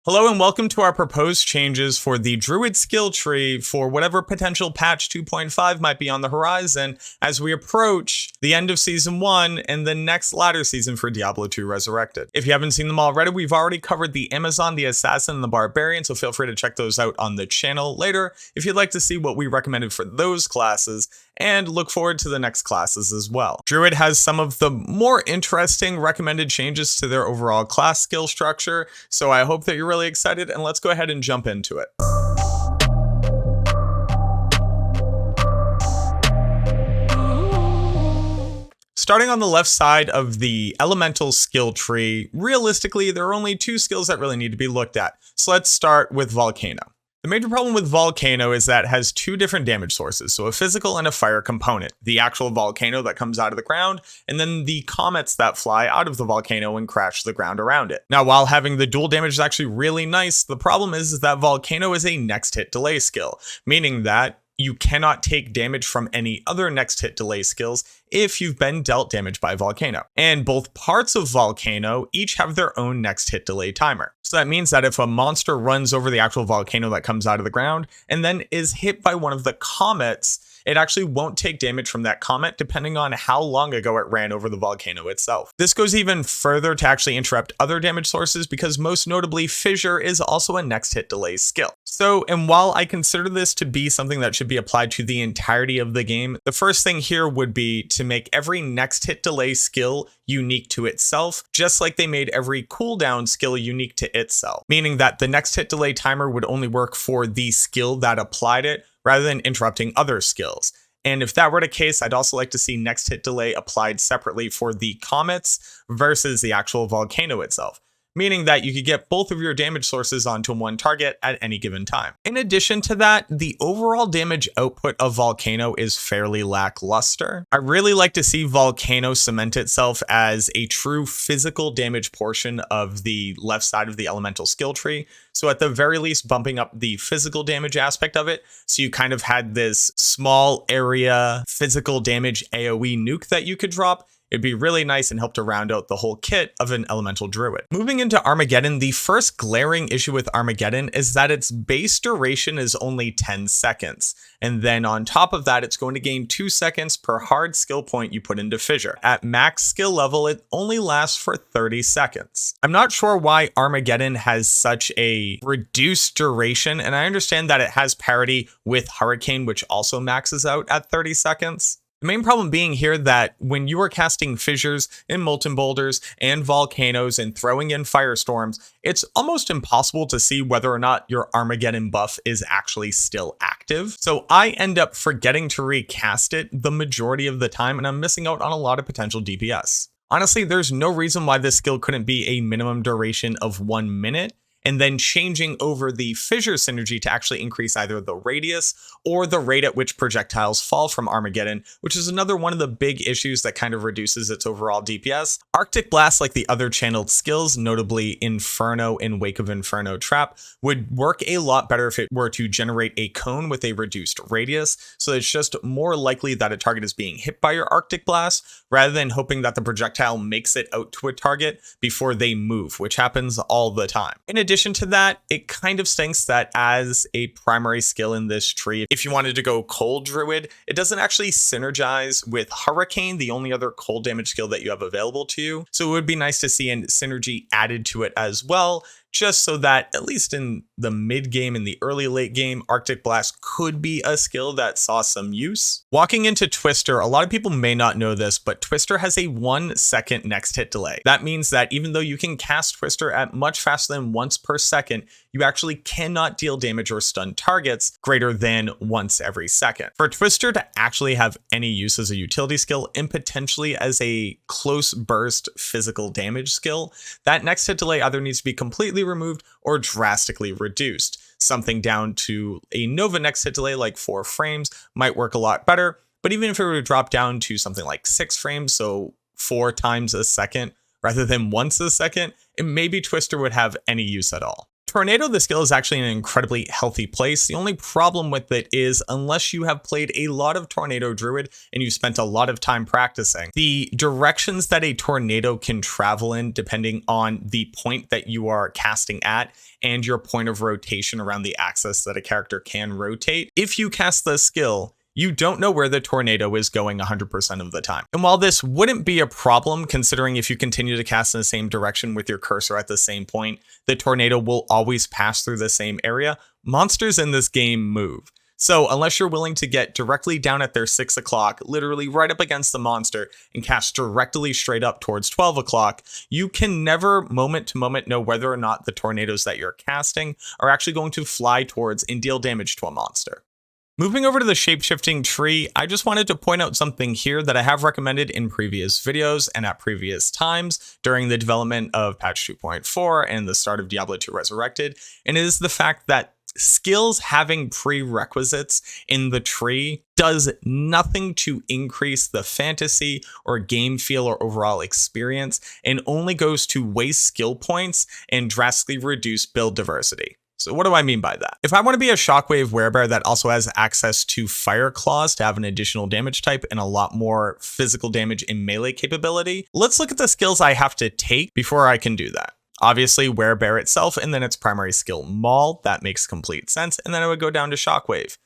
Hello and welcome to our proposed changes for the Druid skill tree for whatever potential patch 2.5 might be on the horizon as we approach the end of Season 1 and the next ladder season for Diablo 2 Resurrected. If you haven't seen them already, we've already covered the Amazon, the Assassin, and the Barbarian, so feel free to check those out on the channel later if you'd like to see what we recommended for those classes, and look forward to the next classes as well. Druid has some of the more interesting recommended changes to their overall class skill structure, so I hope that you're really excited, and let's go ahead and jump into it. Starting on the left side of the elemental skill tree, realistically, there are only two skills that really need to be looked at. So let's start with Volcano. The major problem with Volcano is that it has two different damage sources, so a physical and a fire component. The actual volcano that comes out of the ground, and then the comets that fly out of the volcano and crash the ground around it. Now, while having the dual damage is actually really nice, the problem is that Volcano is a next hit delay skill, meaning that you cannot take damage from any other next hit delay skills if you've been dealt damage by Volcano. And both parts of Volcano each have their own next hit delay timer. So that means that if a monster runs over the actual volcano that comes out of the ground and then is hit by one of the comets, it actually won't take damage from that comet depending on how long ago it ran over the volcano itself. This goes even further to actually interrupt other damage sources because most notably Fissure is also a next hit delay skill. So, and while I consider this to be something that should be applied to the entirety of the game, the first thing here would be to make every next hit delay skill unique to itself, just like they made every cooldown skill unique to itself, meaning that the next hit delay timer would only work for the skill that applied it, rather than interrupting other skills. And if that were the case, I'd also like to see next hit delay applied separately for the comets versus the actual volcano itself, meaning that you could get both of your damage sources onto one target at any given time. In addition to that, the overall damage output of Volcano is fairly lackluster. I really like to see Volcano cement itself as a true physical damage portion of the left side of the elemental skill tree. So at the very least, bumping up the physical damage aspect of it. So you kind of had this small area physical damage AoE nuke that you could drop. It'd be really nice and help to round out the whole kit of an elemental druid. Moving into Armageddon, the first glaring issue with Armageddon is that its base duration is only 10 seconds. And then on top of that, it's going to gain 2 seconds per hard skill point you put into Fissure. At max skill level, it only lasts for 30 seconds. I'm not sure why Armageddon has such a reduced duration, and I understand that it has parity with Hurricane, which also maxes out at 30 seconds. The main problem being here that when you are casting fissures and molten boulders and volcanoes and throwing in firestorms, it's almost impossible to see whether or not your Armageddon buff is actually still active. So I end up forgetting to recast it the majority of the time, and I'm missing out on a lot of potential DPS. Honestly, there's no reason why this skill couldn't be a minimum duration of 1 minute, and then changing over the Fissure synergy to actually increase either the radius or the rate at which projectiles fall from Armageddon, which is another one of the big issues that kind of reduces its overall DPS. Arctic Blast, like the other channeled skills, notably Inferno and Wake of Inferno Trap, would work a lot better if it were to generate a cone with a reduced radius, so it's just more likely that a target is being hit by your Arctic Blast, rather than hoping that the projectile makes it out to a target before they move, which happens all the time. In addition to that, it kind of stinks that as a primary skill in this tree, if you wanted to go cold druid, it doesn't actually synergize with Hurricane, the only other cold damage skill that you have available to you. So it would be nice to see a synergy added to it as well, just so that at least in the mid game and the early late game, Arctic Blast could be a skill that saw some use. Walking into Twister, a lot of people may not know this, but Twister has a 1 second next hit delay. That means that even though you can cast Twister at much faster than once per second, you actually cannot deal damage or stun targets greater than once every second. For Twister to actually have any use as a utility skill and potentially as a close burst physical damage skill, that next hit delay either needs to be completely removed or drastically reduced. Something down to a Nova next hit delay like 4 frames might work a lot better, but even if it were to drop down to something like 6 frames, so 4 times a second rather than once a second, maybe Twister would have any use at all. Tornado, the skill, is actually in an incredibly healthy place. The only problem with it is unless you have played a lot of Tornado Druid and you've spent a lot of time practicing, the directions that a tornado can travel in, depending on the point that you are casting at and your point of rotation around the axis that a character can rotate, if you cast the skill, you don't know where the tornado is going 100% of the time. And while this wouldn't be a problem, considering if you continue to cast in the same direction with your cursor at the same point, the tornado will always pass through the same area, monsters in this game move. So unless you're willing to get directly down at their 6 o'clock, literally right up against the monster, and cast directly straight up towards 12 o'clock, you can never moment to moment know whether or not the tornadoes that you're casting are actually going to fly towards and deal damage to a monster. Moving over to the shapeshifting tree, I just wanted to point out something here that I have recommended in previous videos and at previous times during the development of patch 2.4 and the start of Diablo 2 Resurrected, and it is the fact that skills having prerequisites in the tree does nothing to increase the fantasy or game feel or overall experience, and only goes to waste skill points and drastically reduce build diversity. So what do I mean by that? If I want to be a Shockwave Werebear that also has access to Fire Claws to have an additional damage type and a lot more physical damage and melee capability, let's look at the skills I have to take before I can do that. Obviously, Werebear itself, and then its primary skill, Maul. That makes complete sense. And then I would go down to Shockwave.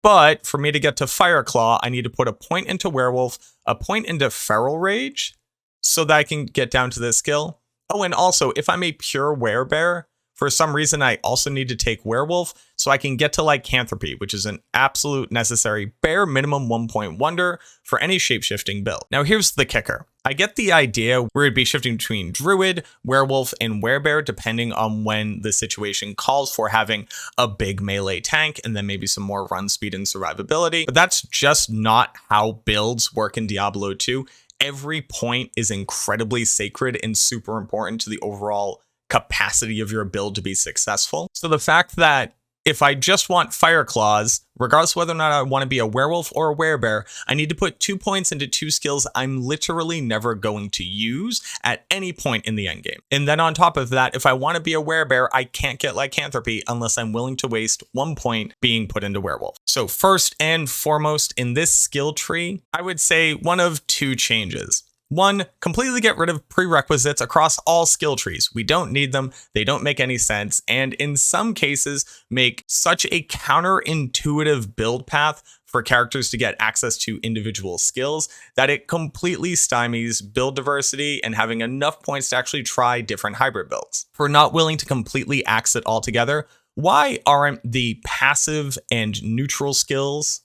But for me to get to Fire Claw, I need to put a point into Werewolf, a point into Feral Rage, so that I can get down to this skill. Oh, and also, if I'm a pure Werebear, for some reason, I also need to take Werewolf so I can get to Lycanthropy, which is an absolute necessary bare minimum 1-point wonder for any shapeshifting build. Now, here's the kicker. I get the idea where it'd be shifting between Druid, Werewolf, and Werebear, depending on when the situation calls for having a big melee tank and then maybe some more run speed and survivability. But that's just not how builds work in Diablo 2. Every point is incredibly sacred and super important to the overall capacity of your build to be successful. So the fact that if I just want Fire Claws, regardless of whether or not I want to be a Werewolf or a Werebear, I need to put 2 points into 2 skills I'm literally never going to use at any point in the endgame. And then on top of that, if I want to be a Werebear, I can't get Lycanthropy unless I'm willing to waste 1 point being put into Werewolf. So first and foremost in this skill tree, I would say one of 2 changes. 1, completely get rid of prerequisites across all skill trees. We don't need them, they don't make any sense, and in some cases make such a counterintuitive build path for characters to get access to individual skills that it completely stymies build diversity and having enough points to actually try different hybrid builds. If we're not willing to completely axe it altogether, why aren't the passive and neutral skills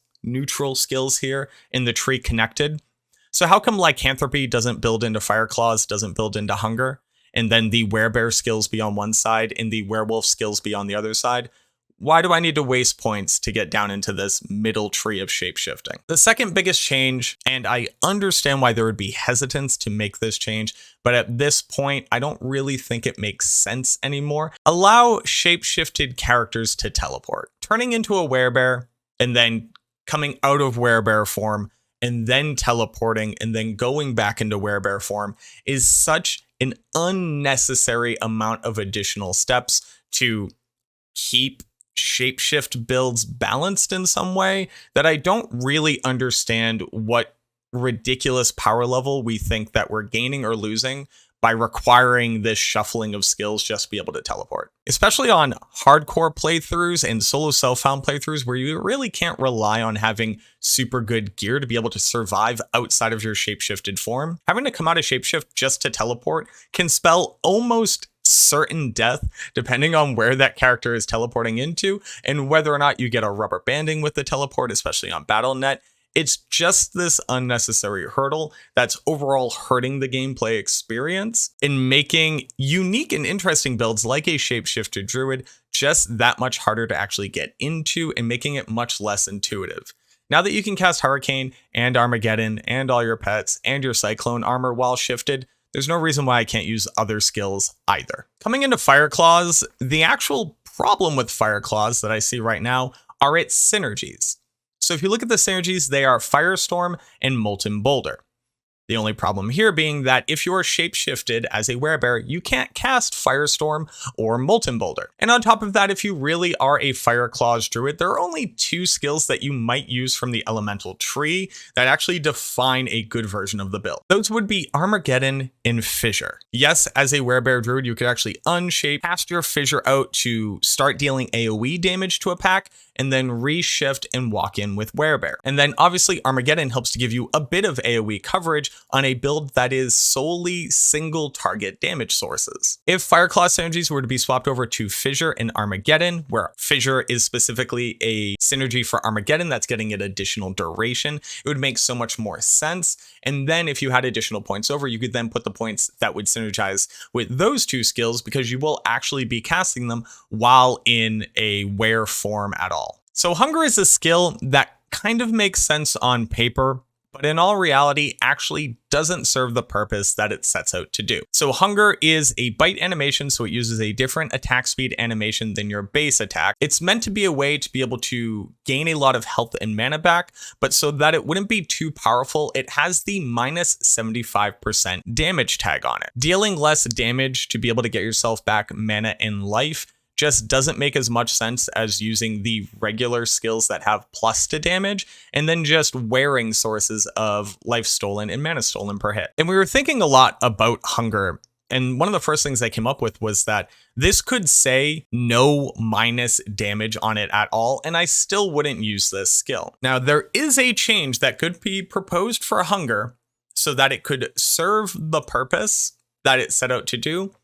here in the tree connected? So how come Lycanthropy doesn't build into Fire Claws, doesn't build into Hunger, and then the Werebear skills be on one side and the Werewolf skills be on the other side? Why do I need to waste points to get down into this middle tree of shapeshifting? The second biggest change, and I understand why there would be hesitance to make this change, but at this point, I don't really think it makes sense anymore. Allow shapeshifted characters to teleport. Turning into a Werebear and then coming out of Werebear form and then teleporting and then going back into Werebear form is such an unnecessary amount of additional steps to keep shapeshift builds balanced in some way that I don't really understand what ridiculous power level we think that we're gaining or losing by requiring this shuffling of skills just to be able to teleport. Especially on hardcore playthroughs and solo self-found playthroughs where you really can't rely on having super good gear to be able to survive outside of your shapeshifted form. Having to come out of shapeshift just to teleport can spell almost certain death depending on where that character is teleporting into and whether or not you get a rubber banding with the teleport, especially on Battle.net. It's just this unnecessary hurdle that's overall hurting the gameplay experience and making unique and interesting builds like a shapeshifter druid just that much harder to actually get into and making it much less intuitive. Now that you can cast Hurricane and Armageddon and all your pets and your Cyclone armor while shifted, there's no reason why I can't use other skills either. Coming into Fire Claws, the actual problem with Fire Claws that I see right now are its synergies. So if you look at the synergies, they are Firestorm and Molten Boulder. The only problem here being that if you're shapeshifted as a werebear, you can't cast Firestorm or Molten Boulder. And on top of that, if you really are a Fire Claws Druid, there are only 2 skills that you might use from the elemental tree that actually define a good version of the build. Those would be Armageddon and Fissure. Yes, as a werebear Druid, you could actually unshape, cast your Fissure out to start dealing AoE damage to a pack, and then reshift and walk in with werebear. And then obviously Armageddon helps to give you a bit of AoE coverage on a build that is solely single target damage sources. If Fireclaw synergies were to be swapped over to Fissure and Armageddon, where Fissure is specifically a synergy for Armageddon that's getting it additional duration, it would make so much more sense. And then if you had additional points over, you could then put the points that would synergize with those 2 skills, because you will actually be casting them while in a were form at all. So Hunger is a skill that kind of makes sense on paper, but in all reality actually doesn't serve the purpose that it sets out to do. So Hunger is a bite animation, so it uses a different attack speed animation than your base attack. It's meant to be a way to be able to gain a lot of health and mana back, but so that it wouldn't be too powerful, it has the minus 75% damage tag on it. Dealing less damage to be able to get yourself back mana and life just doesn't make as much sense as using the regular skills that have plus to damage, and then just wearing sources of life stolen and mana stolen per hit. And we were thinking a lot about Hunger, and one of the first things I came up with was that this could say no minus damage on it at all, and I still wouldn't use this skill. Now, there is a change that could be proposed for Hunger so that it could serve the purpose that it set out to do,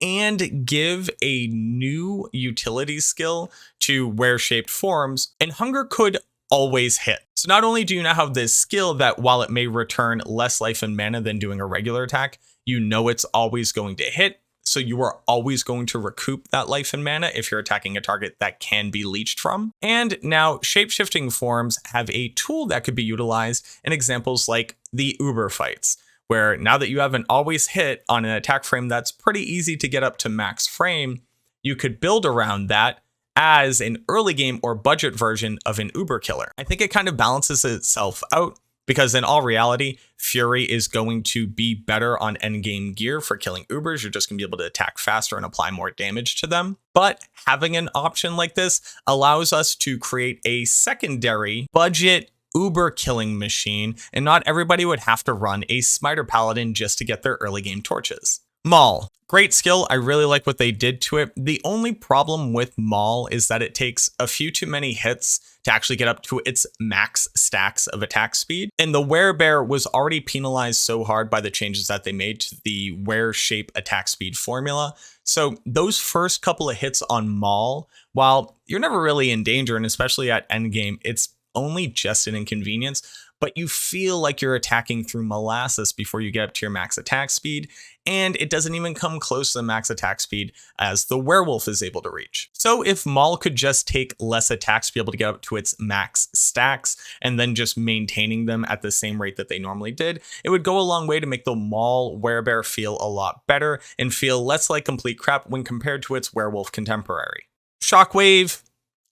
and give a new utility skill to were-shaped forms, and Hunger could always hit. So not only do you now have this skill that while it may return less life and mana than doing a regular attack, you know it's always going to hit, so you are always going to recoup that life and mana if you're attacking a target that can be leached from. And now shape-shifting forms have a tool that could be utilized in examples like the Uber fights, where now that you have an always hit on an attack frame that's pretty easy to get up to max frame, you could build around that as an early game or budget version of an Uber killer. I think it kind of balances itself out, because in all reality, Fury is going to be better on endgame gear for killing Ubers. You're just gonna be able to attack faster and apply more damage to them. But having an option like this allows us to create a secondary budget Uber killing machine, and not everybody would have to run a Smiter Paladin just to get their early game torches. Maul. Great skill. I really like what they did to it. The only problem with Maul is that it takes a few too many hits to actually get up to its max stacks of attack speed. And the werebear was already penalized so hard by the changes that they made to the were shape attack speed formula. So those first couple of hits on Maul, while you're never really in danger, and especially at endgame, it's only just an inconvenience, but you feel like you're attacking through molasses before you get up to your max attack speed, and it doesn't even come close to the max attack speed as the werewolf is able to reach. So if Maul could just take less attacks to be able to get up to its max stacks, and then just maintaining them at the same rate that they normally did, it would go a long way to make the Maul werebear feel a lot better and feel less like complete crap when compared to its werewolf contemporary. Shockwave.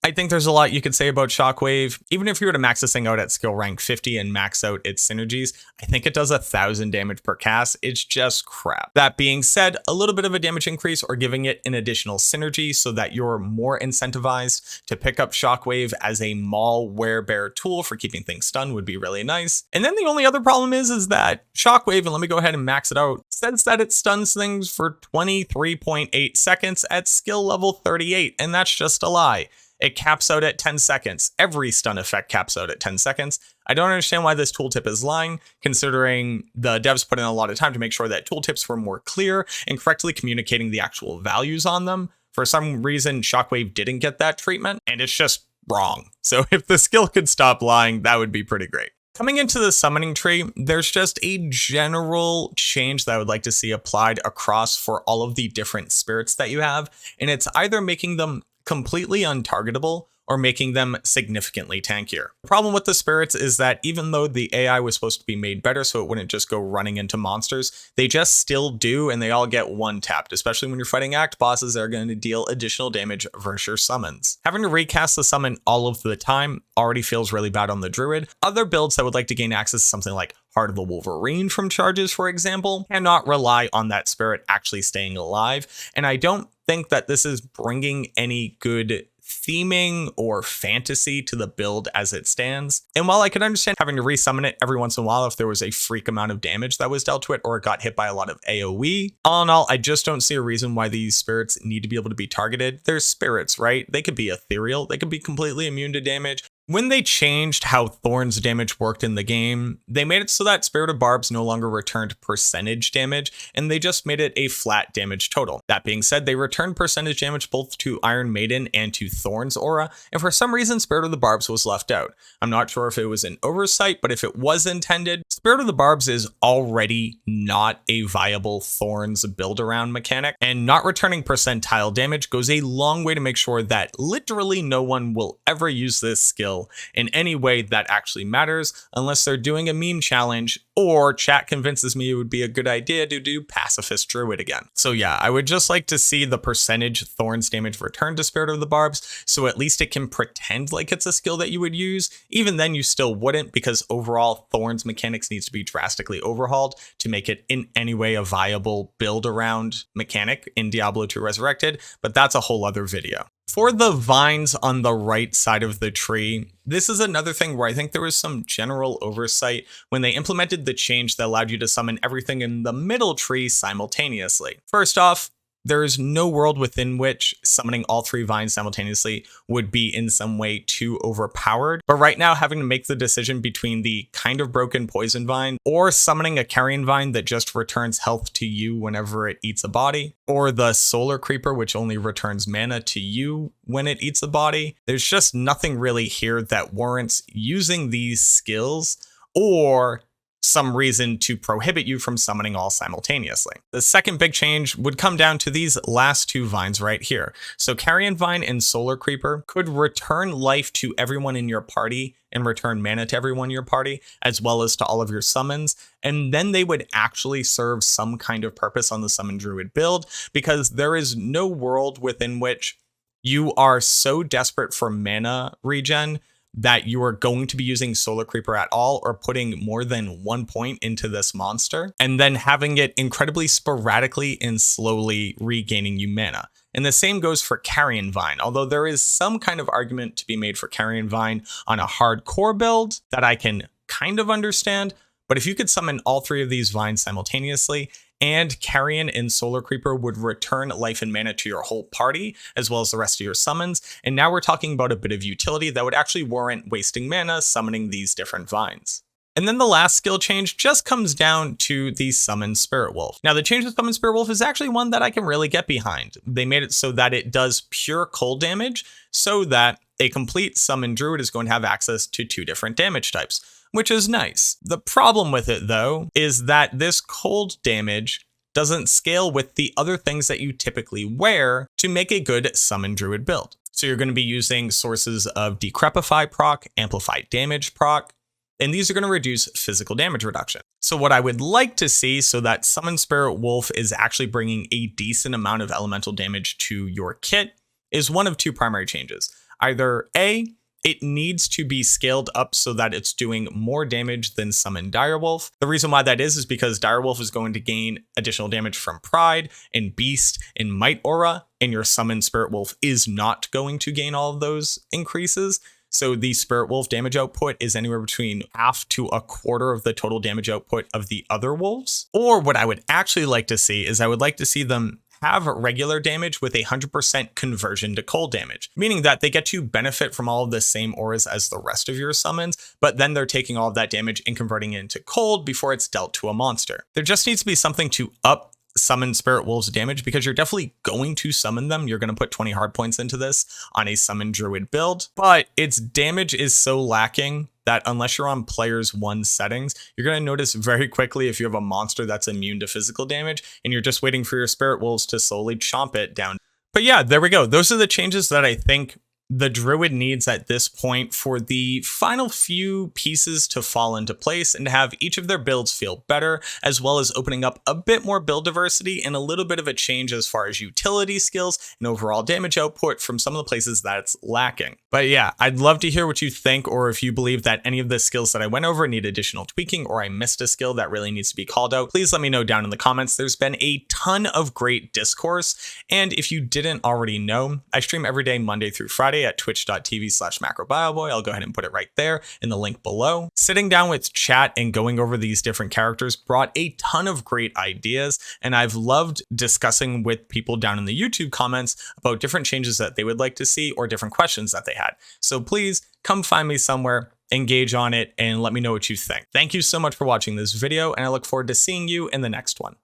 I think there's a lot you could say about Shockwave. Even if you were to max this thing out at skill rank 50 and max out its synergies, I think it does 1,000 damage per cast. It's just crap. That being said, a little bit of a damage increase or giving it an additional synergy so that you're more incentivized to pick up Shockwave as a Maul werebear tool for keeping things stunned would be really nice. And then the only other problem is that Shockwave, and let me go ahead and max it out, says that it stuns things for 23.8 seconds at skill level 38, and that's just a lie. It caps out at 10 seconds. Every stun effect caps out at 10 seconds. I don't understand why this tooltip is lying, considering the devs put in a lot of time to make sure that tooltips were more clear and correctly communicating the actual values on them. For some reason, Shockwave didn't get that treatment, and it's just wrong. So if the skill could stop lying, that would be pretty great. Coming into the summoning tree, there's just a general change that I would like to see applied across for all of the different spirits that you have, and it's either making them completely untargetable or making them significantly tankier. The problem with the spirits is that even though the AI was supposed to be made better so it wouldn't just go running into monsters, they just still do, and they all get one-tapped, especially when you're fighting act bosses that are going to deal additional damage versus your summons. Having to recast the summon all of the time already feels really bad on the Druid. Other builds that would like to gain access to something like part of the Wolverine from charges, for example, cannot rely on that spirit actually staying alive. And I don't think that this is bringing any good theming or fantasy to the build as it stands. And while I could understand having to resummon it every once in a while if there was a freak amount of damage that was dealt to it or it got hit by a lot of AoE, all in all, I just don't see a reason why these spirits need to be able to be targeted. They're spirits, right? They could be ethereal. They could be completely immune to damage. When they changed how Thorn's damage worked in the game, they made it so that Spirit of Barbs no longer returned percentage damage, and they just made it a flat damage total. That being said, they returned percentage damage both to Iron Maiden and to Thorn's aura, and for some reason, Spirit of the Barbs was left out. I'm not sure if it was an oversight, but if it was intended, Spirit of the Barbs is already not a viable Thorn's build-around mechanic, and not returning percentile damage goes a long way to make sure that literally no one will ever use this skill in any way that actually matters, unless they're doing a meme challenge or chat convinces me it would be a good idea to do Pacifist Druid again. So yeah, I would just like to see the percentage Thorn's damage return to Spirit of the Barbs, so at least it can pretend like it's a skill that you would use. Even then you still wouldn't, because overall Thorn's mechanics needs to be drastically overhauled to make it in any way a viable build around mechanic in Diablo 2 Resurrected, but that's a whole other video. For the vines on the right side of the tree, this is another thing where I think there was some general oversight when they implemented the change that allowed you to summon everything in the middle tree simultaneously. First off, there is no world within which summoning all three vines simultaneously would be in some way too overpowered. But right now, having to make the decision between the kind of broken poison vine or summoning a carrion vine that just returns health to you whenever it eats a body, or the solar creeper, which only returns mana to you when it eats a body, there's just nothing really here that warrants using these skills or some reason to prohibit you from summoning all simultaneously. The second big change would come down to these last two vines right here. So Carrion Vine and Solar Creeper could return life to everyone in your party and return mana to everyone in your party, as well as to all of your summons. And then they would actually serve some kind of purpose on the Summon Druid build, because there is no world within which you are so desperate for mana regen that you are going to be using Solar Creeper at all or putting more than 1 point into this monster and then having it incredibly sporadically and slowly regaining you mana. And the same goes for Carrion Vine, although there is some kind of argument to be made for Carrion Vine on a hardcore build that I can kind of understand. But if you could summon all three of these vines simultaneously, and Carrion and Solar Creeper would return life and mana to your whole party, as well as the rest of your summons. And now we're talking about a bit of utility that would actually warrant wasting mana summoning these different vines. And then the last skill change just comes down to the Summon Spirit Wolf. Now the change to Summon Spirit Wolf is actually one that I can really get behind. They made it so that it does pure cold damage, so that a complete Summon Druid is going to have access to 2 different damage types, which is nice. The problem with it, though, is that this cold damage doesn't scale with the other things that you typically wear to make a good Summon Druid build. So you're going to be using sources of Decrepify proc, Amplify damage proc, and these are going to reduce physical damage reduction. So what I would like to see, so that Summon Spirit Wolf is actually bringing a decent amount of elemental damage to your kit, is one of 2 primary changes. Either A, it needs to be scaled up so that it's doing more damage than Summon Direwolf. The reason why that is because Direwolf is going to gain additional damage from Pride and Beast and Might Aura, and your Summon Spirit Wolf is not going to gain all of those increases. So the Spirit Wolf damage output is anywhere between half to a quarter of the total damage output of the other wolves. Or what I would actually like to see is I would like to see them have regular damage with 100% conversion to cold damage, meaning that they get to benefit from all of the same auras as the rest of your summons, but then they're taking all of that damage and converting it into cold before it's dealt to a monster. There just needs to be something to up Summon Spirit Wolves damage, because you're definitely going to summon them. You're going to put 20 hard points into this on a Summon Druid build, but its damage is so lacking that unless you're on players 1 settings, you're going to notice very quickly if you have a monster that's immune to physical damage and you're just waiting for your Spirit Wolves to slowly chomp it down. But yeah, there we go. Those are the changes that I think the Druid needs at this point for the final few pieces to fall into place and to have each of their builds feel better, as well as opening up a bit more build diversity and a little bit of a change as far as utility skills and overall damage output from some of the places that it's lacking. But yeah, I'd love to hear what you think, or if you believe that any of the skills that I went over need additional tweaking, or I missed a skill that really needs to be called out. Please let me know down in the comments. There's been a ton of great discourse, and if you didn't already know, I stream every day Monday through Friday at twitch.tv/macrobioboy. I'll go ahead and put it right there in the link below. Sitting down with chat and going over these different characters brought a ton of great ideas, and I've loved discussing with people down in the YouTube comments about different changes that they would like to see or different questions that they had. So please come find me somewhere, engage on it, and let me know what you think. Thank you so much for watching this video, and I look forward to seeing you in the next one.